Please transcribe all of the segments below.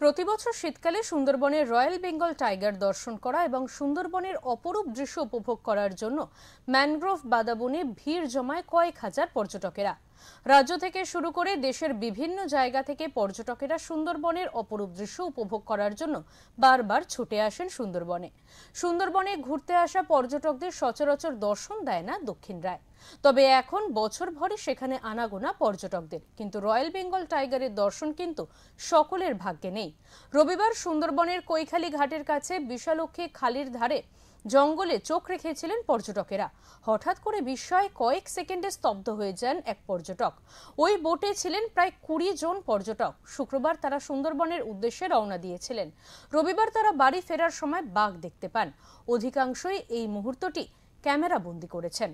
প্রতি বছর শীতকালে সুন্দরবনের রয়্যাল বেঙ্গল টাইগার দর্শন করা এবং সুন্দরবনের অপরূপ দৃশ্য উপভোগ করার জন্য ম্যানগ্রোভ বাদাবনে ভিড় জমায় কয়েক হাজার পর্যটকেরা। রাজ্য থেকে শুরু করে দেশের বিভিন্ন জায়গা থেকে পর্যটকেরা সুন্দরবনের অপরূপ দৃশ্য উপভোগ করার জন্য বারবার ছুটে আসেন সুন্দরবনে। সুন্দরবনে ঘুরতে আসা পর্যটকদের সচরাচর দর্শন দেয় না দক্ষিণ রায়। তবে এখন বছর ভরে সেখানে আনাগোনা পর্যটকদের, কিন্তু রয়্যাল বেঙ্গল টাইগারের দর্শন কিন্তু সকলের ভাগ্যে নেই। রবিবার সুন্দরবনের কৈখালী ঘাটের কাছে বিশালক্ষী খালির ধারে জঙ্গলে চোখ রেখেছিলেন পর্যটকেরা। হঠাৎ করে বিস্ময়ে কয়েক সেকেন্ডে স্তব্ধ হয়ে যান এক পর্যটক। ওই বোটে ছিলেন প্রায় 20 জন পর্যটক। শুক্রবার তারা সুন্দরবনের উদ্দেশ্যে রওনা দিয়েছিলেন। রবিবার তারা বাড়ি ফেরার সময় বাঘ দেখতে পান। অধিকাংশই এই মুহূর্তটি ক্যামেরা বন্দী করেছেন।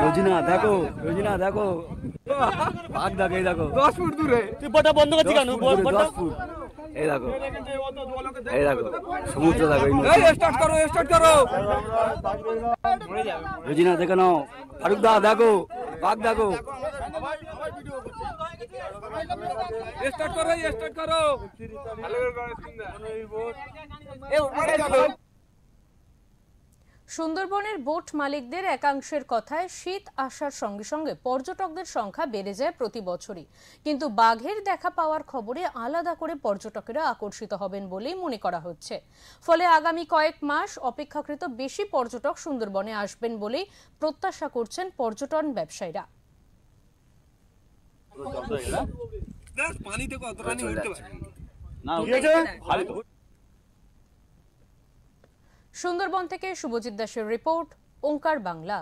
রোজিনা দেখো, রোজিনা দেখো, বাঘ দেখো, এই দেখো 10 ফুট দূরে। তুই বটা বন্ধ করছিস কেন? 10 ফুট। এই দেখো, এই দেখো সমুদ্র দেখো। এই স্টার্ট করো, স্টার্ট করো। রোজিনা দেখো নাও, ফারুক দা দেখো, বাঘ দেখো। স্টার্ট করো, স্টার্ট করো। সুন্দরবনের বোট মালিকদের একাংশের কথায় শীত আসার সঙ্গে সঙ্গে পর্যটকদের সংখ্যা বেড়ে যায় প্রতি বছরই, কিন্তু বাঘের দেখা পাওয়ার খবরে আলাদা করে পর্যটকেরা আকর্ষিত হবেন বলেই মনে করা হচ্ছে। ফলে আগামী কয়েক মাস অপেক্ষাকৃত বেশি পর্যটক সুন্দরবনে আসবেন বলেই প্রত্যাশা করছেন পর্যটন ব্যবসায়ীরা। পানিতে কত রানি উঠতে পারে না, সুন্দরবন থেকে শুভজিৎ দাসের রিপোর্ট, ওঙ্কার বাংলা।